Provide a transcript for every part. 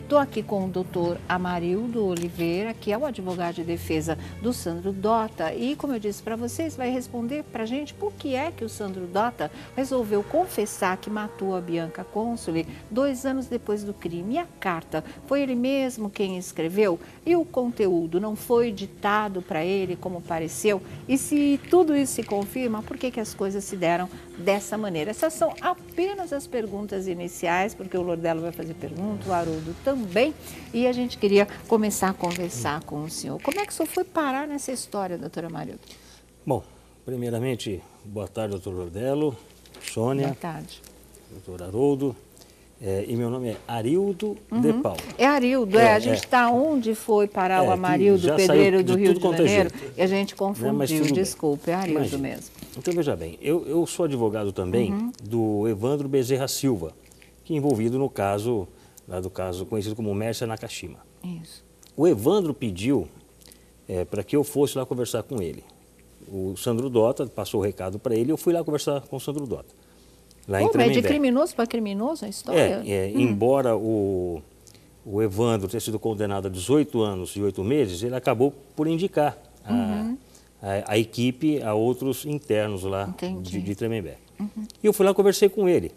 Estou aqui com o doutor Amarildo Oliveira, que é o advogado de defesa do Sandro Dota. E, como eu disse para vocês, vai responder para a gente por que é que o Sandro Dota resolveu confessar que matou a Bianca Consoli 2 anos depois do crime. E a carta, foi ele mesmo quem escreveu? E o conteúdo não foi ditado para ele como pareceu? E se tudo isso se confirma, por que as coisas se deram dessa maneira? Essas são apenas as perguntas iniciais, porque o Lordelo vai fazer pergunta, o Haroldo também, e a gente queria começar a conversar com o senhor. Como é que o senhor foi parar nessa história, doutora Amarildo? Bom, primeiramente, boa tarde, doutor Lordelo, Sônia. Boa tarde. Doutor Haroldo. E meu nome é Arildo de Paula. É Arildo, a gente está onde foi parar o Amarildo, pedreiro do Rio de Janeiro, e a gente confundiu, desculpa, é Arildo mesmo. Então, veja bem, eu sou advogado também do Evandro Bezerra Silva, que é envolvido no caso, lá do caso conhecido como Mércia Nakashima. Isso. O Evandro pediu para que eu fosse lá conversar com ele. O Sandro Dota passou o recado para ele e eu fui lá conversar com o Sandro Dota. Lá em Mas de criminoso para criminoso a história? Embora o Evandro tenha sido condenado a 18 anos e 8 meses, ele acabou por indicar a equipe a outros internos lá de Tremembé. E eu fui lá e conversei com ele.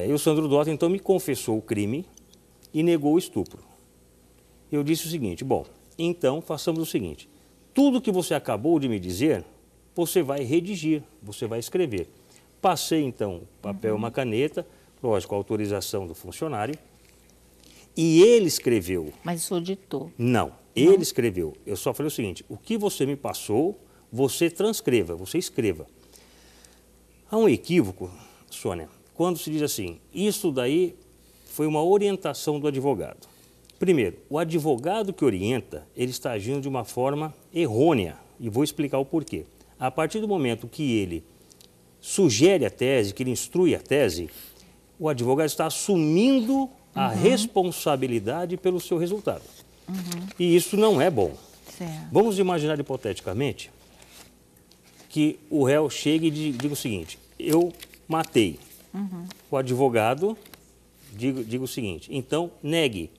E o Sandro Dota, então, me confessou o crime e negou o estupro. Eu disse o seguinte: bom, então façamos o seguinte, tudo que você acabou de me dizer, você vai redigir, você vai escrever. Passei, então, papel e uma caneta, lógico, a autorização do funcionário, e ele escreveu. Mas o senhor ditou? Não, ele escreveu. Eu só falei o seguinte: o que você me passou, você transcreva, você escreva. Há um equívoco, Sônia, quando se diz assim, isso daí foi uma orientação do advogado. Primeiro, o advogado que orienta, ele está agindo de uma forma errônea, e vou explicar o porquê. A partir do momento que ele sugere a tese, que ele instrui a tese, o advogado está assumindo a responsabilidade pelo seu resultado. E isso não é bom. Certo. Vamos imaginar hipoteticamente que o réu chegue e diga o seguinte: eu matei. O advogado diga o seguinte: então negue.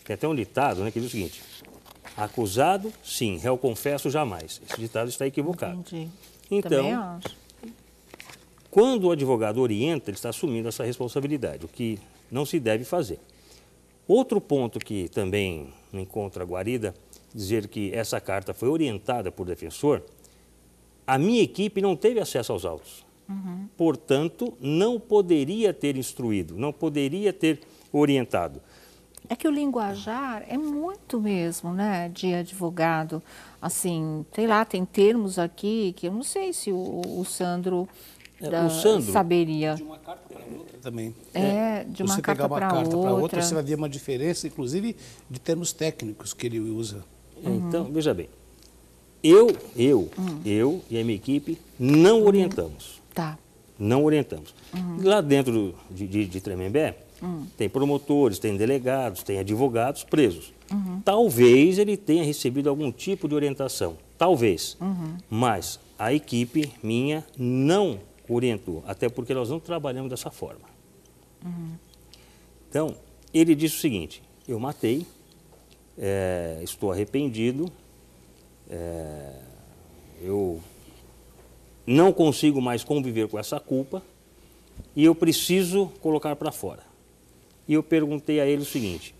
Tem até um ditado, né, que diz o seguinte: acusado, sim, réu confesso, jamais. Esse ditado está equivocado. Entendi. Então, também acho. Quando o advogado orienta, ele está assumindo essa responsabilidade, o que não se deve fazer. Outro ponto que também não encontra guarida, dizer que essa carta foi orientada por defensor, a minha equipe não teve acesso aos autos. Portanto, não poderia ter instruído, não poderia ter orientado. É que o linguajar é muito mesmo, né, de advogado. Assim, sei lá, tem termos aqui que eu não sei se o Sandro... o Sandro saberia. De uma carta para outra também. De uma carta para outra. Você pegar uma carta para outra, você outra. vai ver uma diferença, inclusive, de termos técnicos que ele usa. Então, veja bem, eu e a minha equipe não orientamos. Tá. Não orientamos. Lá dentro de Tremembé, tem promotores, tem delegados, tem advogados presos. Talvez ele tenha recebido algum tipo de orientação, talvez. Mas a equipe minha não orientou, até porque nós não trabalhamos dessa forma. Então, ele disse o seguinte: eu matei, estou arrependido, eu não consigo mais conviver com essa culpa e eu preciso colocar para fora. E eu perguntei a ele o seguinte,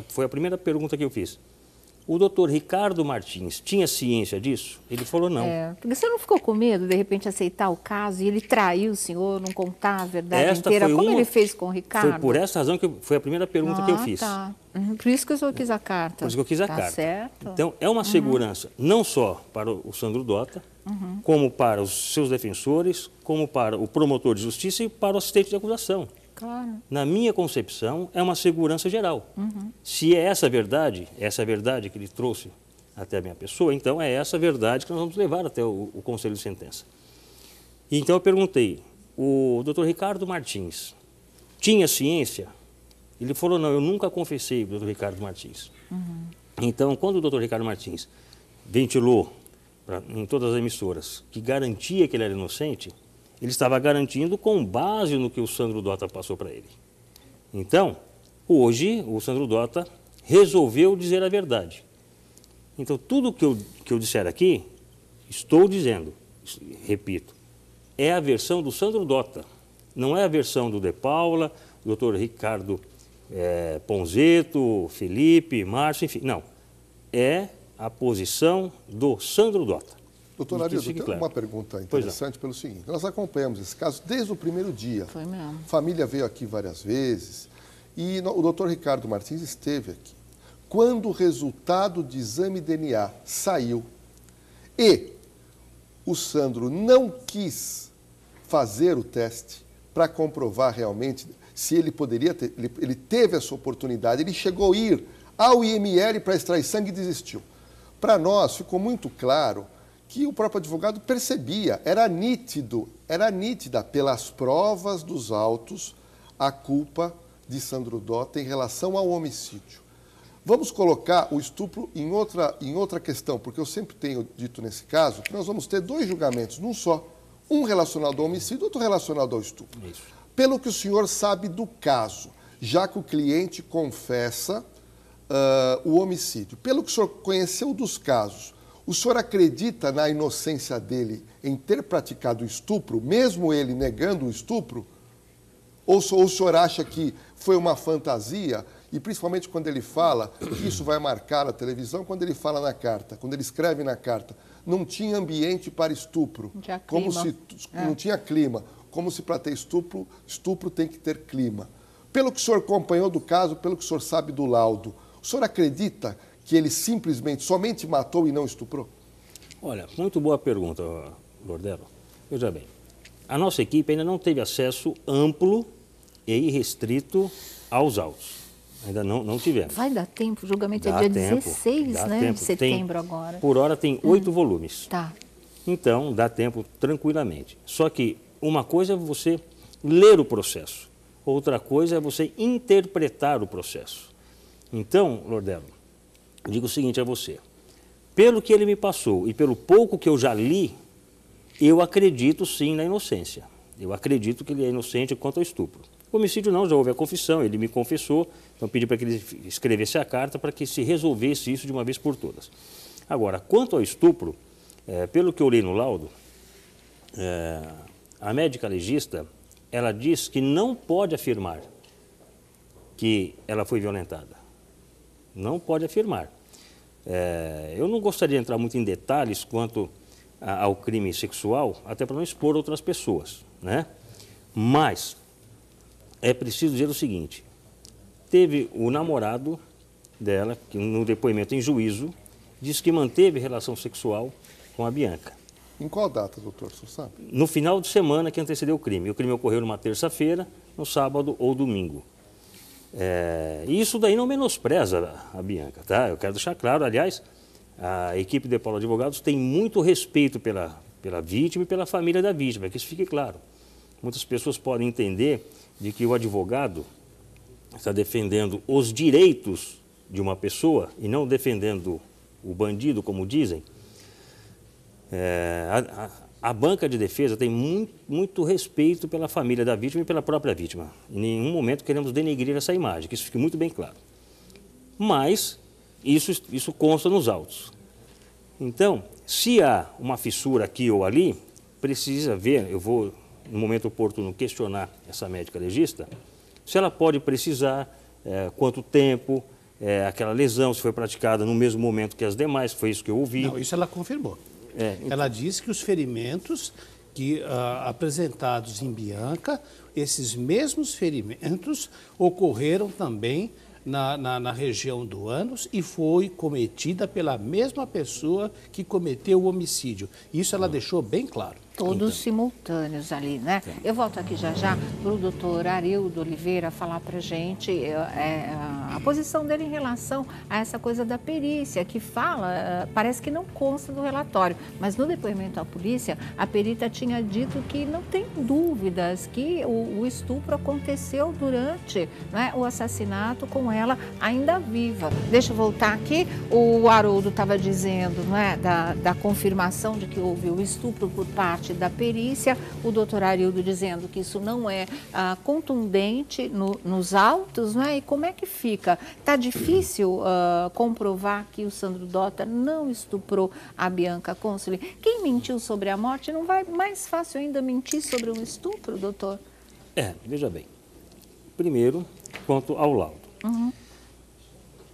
foi a primeira pergunta que eu fiz: o doutor Ricardo Martins tinha ciência disso? Ele falou não. Porque você não ficou com medo, de repente, aceitar o caso e ele traiu o senhor, não contar a verdade inteira, como ele fez com o Ricardo? Foi por essa razão que foi a primeira pergunta que eu fiz. Tá. Por isso que o senhor quis a carta. Por isso que eu quis a carta. Certo. Então, é uma segurança não só para o Sandro Dota, como para os seus defensores, como para o promotor de justiça e para o assistente de acusação. Claro. Na minha concepção, é uma segurança geral. Se é essa a verdade que ele trouxe até a minha pessoa, então é essa a verdade que nós vamos levar até o Conselho de Sentença. E então eu perguntei, o doutor Ricardo Martins tinha ciência? Ele falou, não, eu nunca confessei, doutor Ricardo Martins. Então, quando o doutor Ricardo Martins ventilou em todas as emissoras que garantia que ele era inocente, ele estava garantindo com base no que o Sandro Dota passou para ele. Então, Hoje, o Sandro Dota resolveu dizer a verdade. Então, tudo que eu disser aqui, estou dizendo, repito, é a versão do Sandro Dota. Não é a versão do De Paula, do Dr. Ricardo Ponzeto, Felipe, Márcio, enfim. Não. É a posição do Sandro Dota. Doutor Arildo, tem uma pergunta interessante pelo seguinte. Nós acompanhamos esse caso desde o primeiro dia. Foi mesmo. A família veio aqui várias vezes e o doutor Ricardo Martins esteve aqui. Quando o resultado de exame DNA saiu e o Sandro não quis fazer o teste para comprovar realmente se ele poderia ter, ele teve essa oportunidade, ele chegou a ir ao IML para extrair sangue e desistiu. Para nós ficou muito claro que o próprio advogado percebia, era nítida pelas provas dos autos a culpa de Sandro Dota em relação ao homicídio. Vamos colocar o estupro em outra questão, porque eu sempre tenho dito nesse caso que nós vamos ter dois julgamentos num só, um relacionado ao homicídio, outro relacionado ao estupro. Isso. Pelo que o senhor sabe do caso, já que o cliente confessa o homicídio, pelo que o senhor conheceu dos casos, o senhor acredita na inocência dele em ter praticado o estupro, mesmo ele negando o estupro? Ou o senhor acha que foi uma fantasia? E principalmente quando ele fala, que isso vai marcar a televisão, quando ele fala na carta, quando ele escreve na carta, não tinha ambiente para estupro, como se não tinha clima, como se para ter estupro tem que ter clima. Pelo que o senhor acompanhou do caso, pelo que o senhor sabe do laudo, o senhor acredita que ele simplesmente, somente matou e não estuprou? Olha, muito boa pergunta, Lordelo. Veja bem, a nossa equipe ainda não teve acesso amplo e irrestrito aos autos. Ainda não tivemos. Vai dar tempo, o julgamento é dia 16, né, de setembro agora. Por hora tem 8 volumes. Tá. Então, dá tempo tranquilamente. Só que uma coisa é você ler o processo, outra coisa é você interpretar o processo. Então, Lordelo, eu digo o seguinte a você. Pelo que ele me passou e pelo pouco que eu já li, eu acredito sim na inocência. Eu acredito que ele é inocente quanto ao estupro. O homicídio não, já houve a confissão, ele me confessou, então pedi para que ele escrevesse a carta para que se resolvesse isso de uma vez por todas. Agora, quanto ao estupro, pelo que eu li no laudo, a médica legista, ela diz que não pode afirmar que ela foi violentada. Não pode afirmar. Eu não gostaria de entrar muito em detalhes quanto ao crime sexual, até para não expor outras pessoas, né? Mas é preciso dizer o seguinte, teve o namorado dela, que no depoimento em juízo, disse que manteve relação sexual com a Bianca. Em qual data, doutor, você sabe? No final de semana que antecedeu o crime. O crime ocorreu numa terça-feira, no sábado ou domingo. E isso daí não menospreza a Bianca, tá? Eu quero deixar claro, aliás, a equipe de Paulo Advogados tem muito respeito pela vítima e pela família da vítima, que isso fique claro. Muitas pessoas podem entender de que o advogado está defendendo os direitos de uma pessoa e não defendendo o bandido, como dizem. A banca de defesa tem muito respeito pela família da vítima e pela própria vítima. Em nenhum momento queremos denegrir essa imagem, que isso fique muito bem claro. Mas isso consta nos autos. Então, se há uma fissura aqui ou ali, precisa ver, eu vou, no momento oportuno, questionar essa médica legista, se ela pode precisar, quanto tempo, aquela lesão, se foi praticada no mesmo momento que as demais, foi isso que eu ouvi. Não, isso ela confirmou. Então... Ela disse que os ferimentos apresentados em Bianca, esses mesmos ferimentos ocorreram também na região do ânus e foi cometida pela mesma pessoa que cometeu o homicídio. Isso ela deixou bem claro. Todos simultâneos ali, né? Eu volto aqui já para o doutor Arildo Oliveira falar para a gente a a posição dele em relação a essa coisa da perícia, que fala, parece que não consta do relatório, mas no depoimento à polícia, a perita tinha dito que não tem dúvidas que o estupro aconteceu durante, né, o assassinato com ela ainda viva. Deixa eu voltar aqui, o Haroldo estava dizendo, né, da confirmação de que houve o estupro por parte da perícia, o doutor Arildo dizendo que isso não é contundente nos autos, né? E como é que fica? Está difícil comprovar que o Sandro Dota não estuprou a Bianca Consoli? Quem mentiu sobre a morte não vai mais fácil ainda mentir sobre um estupro, doutor? Veja bem. Primeiro, quanto ao laudo.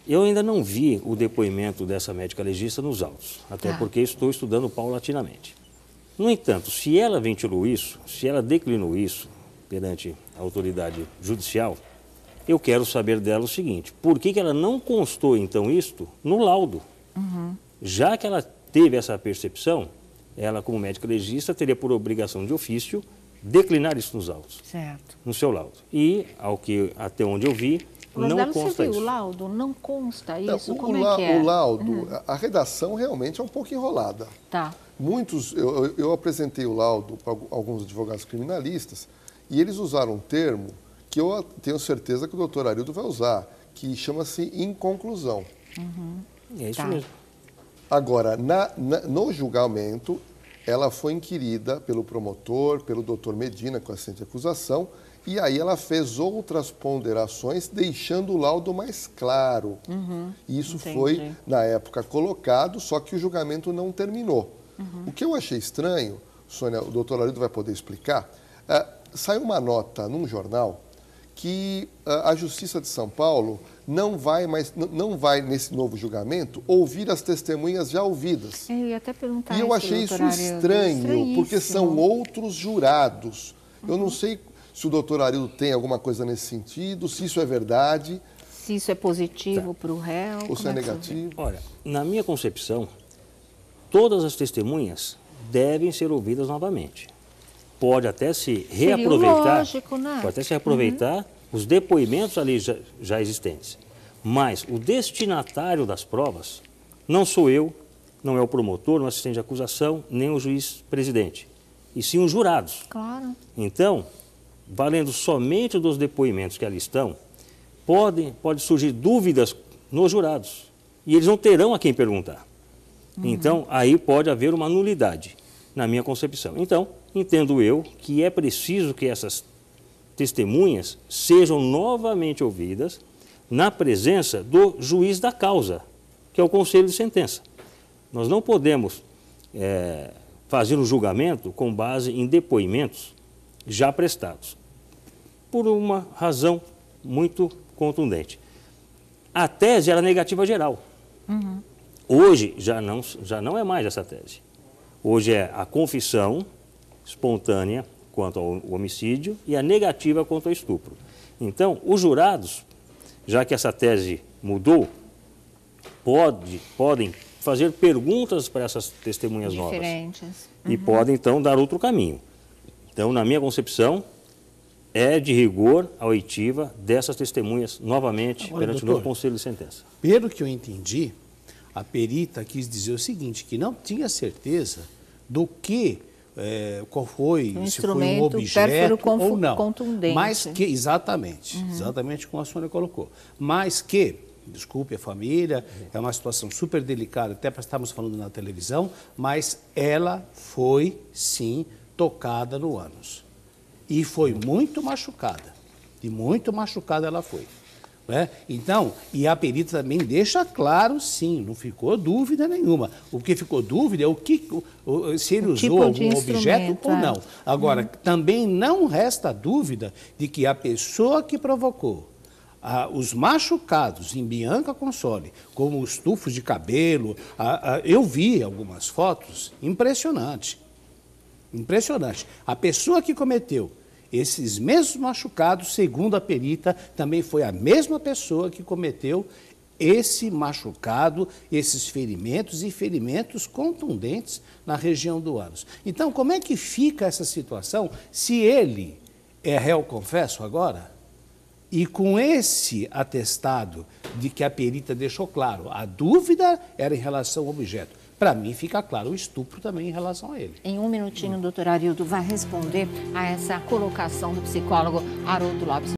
Eu ainda não vi o depoimento dessa médica legista nos autos, até porque estou estudando paulatinamente. No entanto, se ela ventilou isso, se ela declinou isso perante a autoridade judicial, eu quero saber dela o seguinte: por que ela não constou, então, isto no laudo? Já que ela teve essa percepção, ela, como médica legista, teria por obrigação de ofício declinar isso nos autos, no seu laudo. E, até onde eu vi, não consta isso. O laudo não consta isso? Não, como é que é? O laudo, a redação realmente é um pouco enrolada. Eu apresentei o laudo para alguns advogados criminalistas e eles usaram um termo que eu tenho certeza que o doutor Arildo vai usar, que chama-se inconclusão. É isso mesmo. Agora, no julgamento, ela foi inquirida pelo promotor, pelo doutor Medina, com assento de acusação, e aí ela fez outras ponderações, deixando o laudo mais claro. Isso foi, na época, colocado, só que o julgamento não terminou. O que eu achei estranho, Sônia, o doutor Arildo vai poder explicar, saiu uma nota num jornal que a Justiça de São Paulo não vai, nesse novo julgamento, ouvir as testemunhas já ouvidas. Eu ia até perguntar e eu achei isso estranho, porque são outros jurados. Eu não sei se o doutor Arildo tem alguma coisa nesse sentido, se isso é verdade. Se isso é positivo para o réu. Ou se é negativo. Olha, na minha concepção, todas as testemunhas devem ser ouvidas novamente. Pode até se reaproveitar, lógico, né? Pode até se reaproveitar os depoimentos ali já existentes. Mas o destinatário das provas não sou eu, não é o promotor, não é o assistente de acusação, nem o juiz presidente, e sim os jurados. Claro. Então, valendo somente dos depoimentos que ali estão, pode surgir dúvidas nos jurados, e eles não terão a quem perguntar. Então, aí pode haver uma nulidade, na minha concepção. Então, entendo eu que é preciso que essas testemunhas sejam novamente ouvidas na presença do juiz da causa, que é o conselho de sentença. Nós não podemos fazer um julgamento com base em depoimentos já prestados, por uma razão muito contundente. A tese era negativa geral. Hoje já não é mais essa tese. Hoje é a confissão espontânea quanto ao homicídio e a negativa quanto ao estupro. Então, os jurados, já que essa tese mudou, podem fazer perguntas para essas testemunhas diferentes novas. E podem, então, dar outro caminho. Então, na minha concepção, é de rigor a oitiva dessas testemunhas novamente perante o novo conselho de sentença. Pelo que eu entendi, a perita quis dizer o seguinte, que não tinha certeza do que, qual foi, se foi um objeto ou não. Contundente. Mas que, exatamente como a Sônia colocou. Mas que, desculpe a família, é uma situação super delicada, até para estarmos falando na televisão, mas ela foi, sim, tocada no ânus. E foi muito machucada. E muito machucada ela foi. Né? Então, e a perita também deixa claro, sim, não ficou dúvida nenhuma. O que ficou dúvida é se ele usou algum objeto ou não. Agora, também não resta dúvida de que a pessoa que provocou os machucados em Bianca Consoli, como os tufos de cabelo, eu vi algumas fotos, impressionante. Impressionante. A pessoa que cometeu esses mesmos machucados, segundo a perita, também foi a mesma pessoa que cometeu esse machucado, esses ferimentos e ferimentos contundentes na região do ânus. Então, como é que fica essa situação se ele é réu confesso agora E com esse atestado de que a perita deixou claro, a dúvida era em relação ao objeto. Para mim fica claro o estupro também em relação a ele. Em um minutinho, o doutor Arildo vai responder a essa colocação do psicólogo Haroldo Lopes.